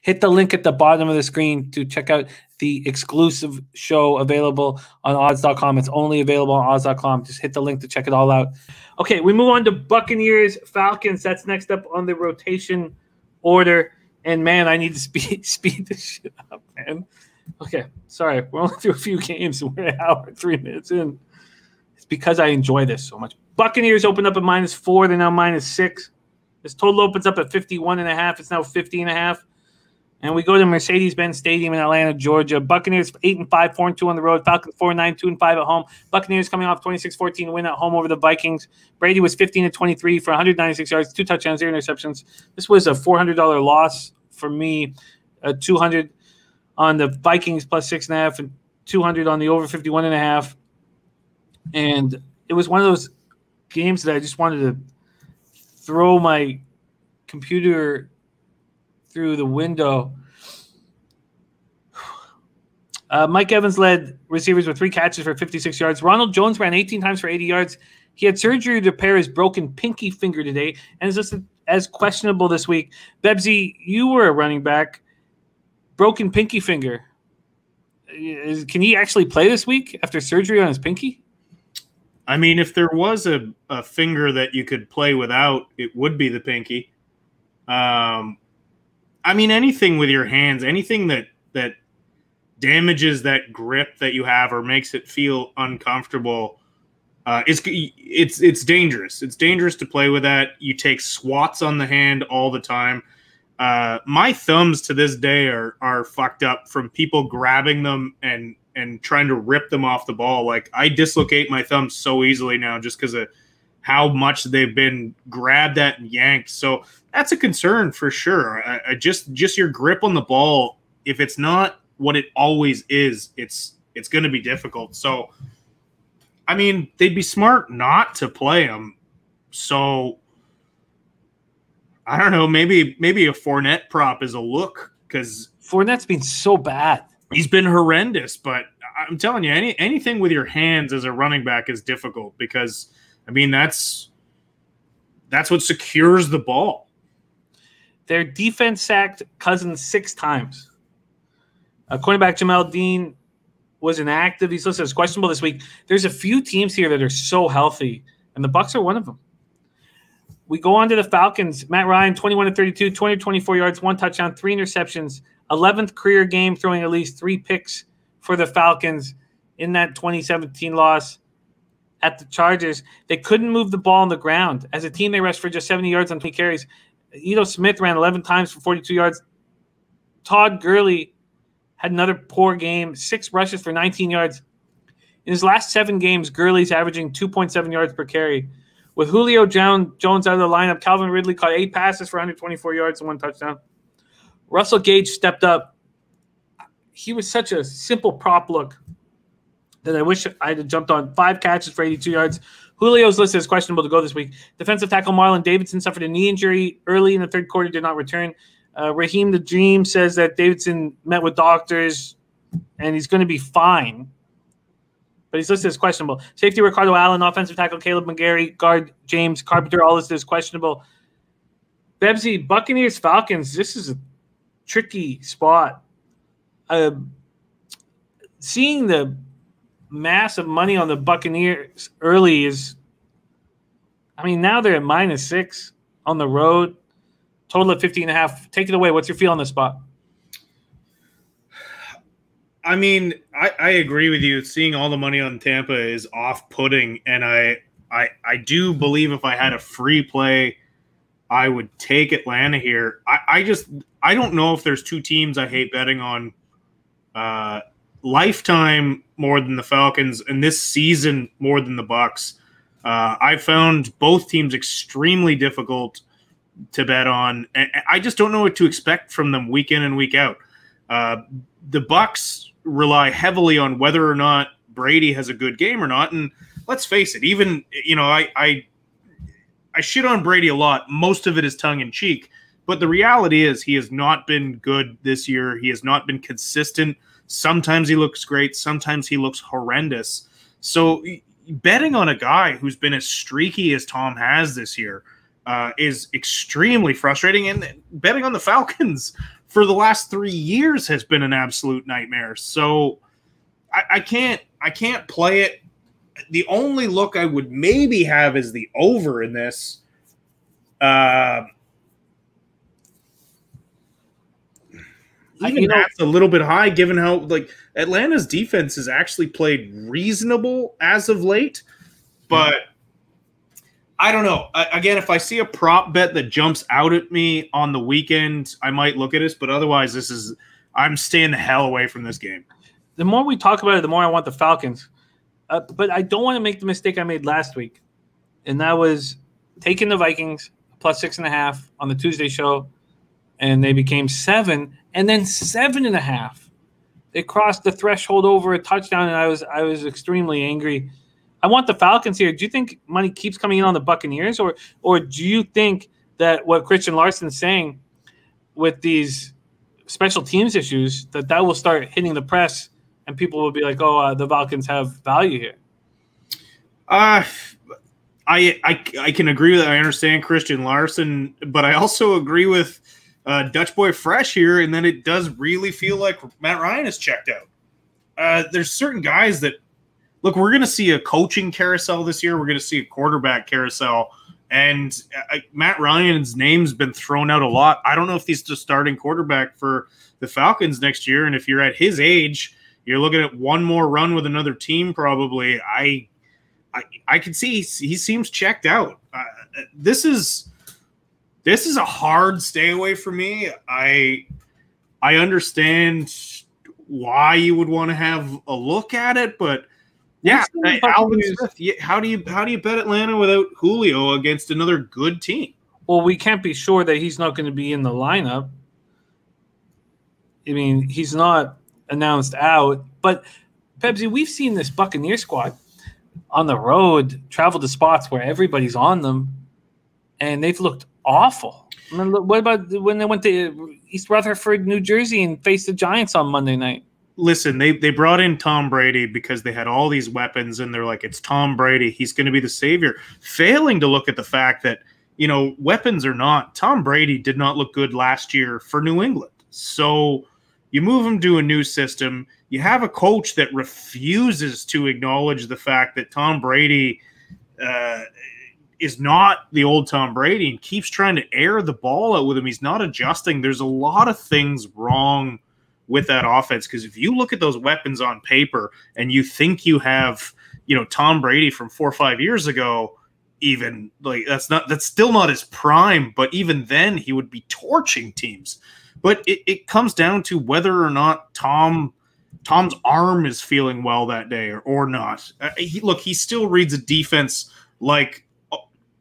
hit the link at the bottom of the screen to check out the exclusive show available on odds.com. It's only available on odds.com. Just hit the link to check it all out. Okay, we move on to Buccaneers, Falcons. That's next up on the rotation order. And, man, I need to speed this shit up, man. Okay, sorry. We're only through a few games. We're an hour, 3 minutes in. It's because I enjoy this so much. Buccaneers opened up at -4. They're now -6. This total opens up at 51.5. It's now 50.5. And we go to Mercedes-Benz Stadium in Atlanta, Georgia. Buccaneers 8-5, 4-2 on the road. Falcons 4-9, 2-5 at home. Buccaneers coming off 26-14 win at home over the Vikings. Brady was 15-23 for 196 yards, 2 touchdowns, 0 interceptions. This was a $400 loss for me. 200 on the Vikings plus 6.5 and 200 on the over 51.5. And it was one of those games that I just wanted to throw my computer through the window. Mike Evans led receivers with 3 catches for 56 yards. Ronald Jones ran 18 times for 80 yards. He had surgery to repair his broken pinky finger today and is listed as questionable this week. Bebsie, you were a running back. Broken pinky finger. Can he actually play this week after surgery on his pinky? I mean, if there was a finger that you could play without, it would be the pinky. I mean, anything with your hands, anything that damages that grip that you have or makes it feel uncomfortable, it's dangerous. It's dangerous to play with that. You take swats on the hand all the time. My thumbs to this day are fucked up from people grabbing them and trying to rip them off the ball. Like, I dislocate my thumbs so easily now just because of how much they've been grabbed at and yanked. So that's a concern for sure. Just your grip on the ball, if it's not what it always is, it's going to be difficult. So, I mean, they'd be smart not to play him. So, I don't know, maybe a Fournette prop is a look, because Fournette's been so bad. He's been horrendous, but I'm telling you, anything with your hands as a running back is difficult because, I mean, that's what secures the ball. Their defense sacked Cousins 6 times. Cornerback Jamel Dean was inactive. He's listed as questionable this week. There's a few teams here that are so healthy, and the Bucs are one of them. We go on to the Falcons. Matt Ryan, 21-32, 224 yards, 1 touchdown, 3 interceptions, 11th career game throwing at least 3 picks for the Falcons in that 2017 loss at the Chargers. They couldn't move the ball on the ground. As a team, they rushed for just 70 yards on 20 carries. Ito Smith ran 11 times for 42 yards. Todd Gurley had another poor game, 6 rushes for 19 yards. In his last 7 games, Gurley's averaging 2.7 yards per carry. With Julio Jones out of the lineup, Calvin Ridley caught 8 passes for 124 yards and 1 touchdown. Russell Gage stepped up. He was such a simple prop look that I wish I had jumped on. 5 catches for 82 yards. Julio's listed as questionable to go this week. Defensive tackle Marlon Davidson suffered a knee injury early in the 3rd quarter, did not return. Raheem the Dream says that Davidson met with doctors and he's going to be fine, but he's listed as questionable. Safety Ricardo Allen, offensive tackle Caleb McGarry, guard James Carpenter, all listed as questionable. Bebsie, Buccaneers, Falcons, this is a tricky spot. Seeing the massive money on the Buccaneers early is, I mean, now they're at -6 on the road, total of 50.5. Take it away. What's your feel on this spot? I mean, I agree with you. Seeing all the money on Tampa is off-putting, and I do believe if I had a free play, I would take Atlanta here. I don't know if there's 2 teams I hate betting on. Lifetime more than the Falcons, and this season more than the Bucs. I found both teams extremely difficult to bet on. And I just don't know what to expect from them week in and week out. The Bucs rely heavily on whether or not Brady has a good game or not. And let's face it, even, you know, I shit on Brady a lot. Most of it is tongue in cheek, but the reality is he has not been good this year. He has not been consistent. Sometimes he looks great. Sometimes he looks horrendous. So betting on a guy who's been as streaky as Tom has this year is extremely frustrating. And betting on the Falcons for the last 3 years has been an absolute nightmare. So I can't play it. The only look I would maybe have is the over in this. Even that's a little bit high, given how like Atlanta's defense has actually played reasonable as of late. But I don't know. Again, if I see a prop bet that jumps out at me on the weekend, I might look at this. But otherwise, I'm staying the hell away from this game. The more we talk about it, the more I want the Falcons. But I don't want to make the mistake I made last week, and that was taking the Vikings plus 6.5 on the Tuesday show, and they became 7, and then 7.5. They crossed the threshold over a touchdown, and I was extremely angry. I want the Falcons here. Do you think money keeps coming in on the Buccaneers, or do you think that what Christian Larsen's saying with these special teams issues that will start hitting the press? And people will be like, "Oh, the Falcons have value here." I can agree with that. I understand Christian Larsen, but I also agree with Dutch Boy Fresh here, and then it does really feel like Matt Ryan is checked out. There's certain guys that look. We're going to see a coaching carousel this year. We're going to see a quarterback carousel, and Matt Ryan's name's been thrown out a lot. I don't know if he's the starting quarterback for the Falcons next year, and if you're at his age. You're looking at one more run with another team, probably. I can see he seems checked out. This is a hard stay away for me. I understand why you would want to have a look at it, but yeah, Alvin Smith. How do you bet Atlanta without Julio against another good team? Well, we can't be sure that he's not going to be in the lineup. I mean, he's not announced out, but Bebsie, we've seen this Buccaneer squad on the road travel to spots where everybody's on them, and they've looked awful. I mean, what about when they went to East Rutherford, New Jersey, and faced the Giants on Monday night? Listen, they brought in Tom Brady because they had all these weapons, and they're like, it's Tom Brady. He's going to be the savior. Failing to look at the fact that, weapons or not, Tom Brady did not look good last year for New England. So you move him to a new system. You have a coach that refuses to acknowledge the fact that Tom Brady is not the old Tom Brady and keeps trying to air the ball out with him. He's not adjusting. There's a lot of things wrong with that offense because if you look at those weapons on paper and you think you have, Tom Brady from 4 or 5 years ago, even like that's still not his prime, but even then he would be torching teams. But it comes down to whether or not Tom's arm is feeling well that day or not. He still reads a defense like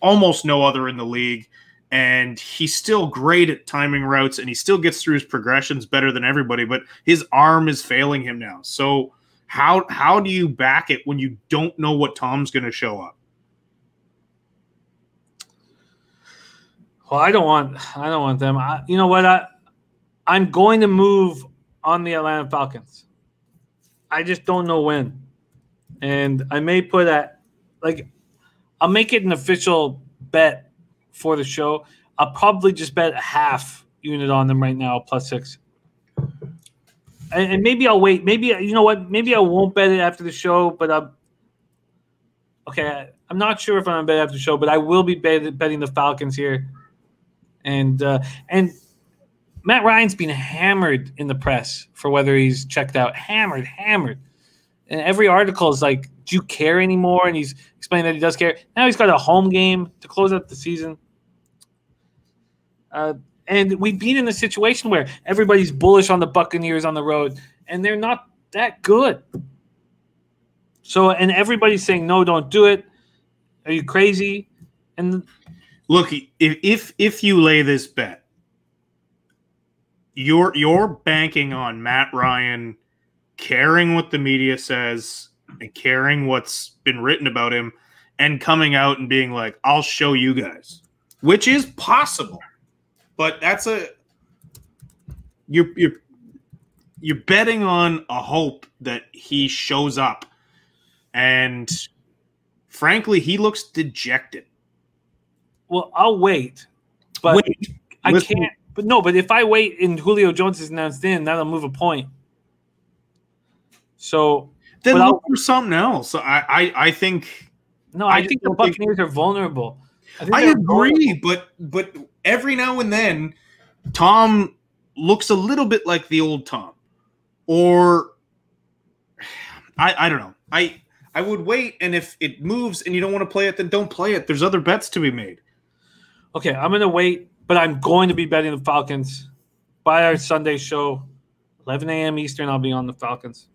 almost no other in the league, and he's still great at timing routes, and he still gets through his progressions better than everybody, but his arm is failing him now. So how do you back it when you don't know what Tom's going to show up? Well, I don't want them. You know what? I'm going to move on the Atlanta Falcons. I just don't know when. And I may put I'll make it an official bet for the show. I'll probably just bet a half unit on them right now, plus 6. And maybe I'll wait. Maybe, you know what? Maybe I won't bet it after the show, but I'm not sure if I'm going to bet after the show, but I will be betting the Falcons here. And Matt Ryan's been hammered in the press for whether he's checked out. Hammered. And every article is like, do you care anymore? And he's explaining that he does care. Now he's got a home game to close out the season. And we've been in a situation where everybody's bullish on the Buccaneers on the road, and they're not that good. So, and everybody's saying, no, don't do it. Are you crazy? And look, if you lay this bet, you're banking on Matt Ryan caring what the media says and caring what's been written about him and coming out and being like, I'll show you guys, which is possible. But that's you're betting on a hope that he shows up. And frankly, he looks dejected. Well, I'll wait. But I can't But if I wait and Julio Jones is announced in, that'll move a point. So then look for something else. I think. No, I think the Buccaneers are vulnerable. I agree, but every now and then, Tom looks a little bit like the old Tom, or I don't know. I would wait, and if it moves and you don't want to play it, then don't play it. There's other bets to be made. Okay, I'm going to wait, but I'm going to be betting the Falcons by our Sunday show, 11 a.m. Eastern. I'll be on the Falcons.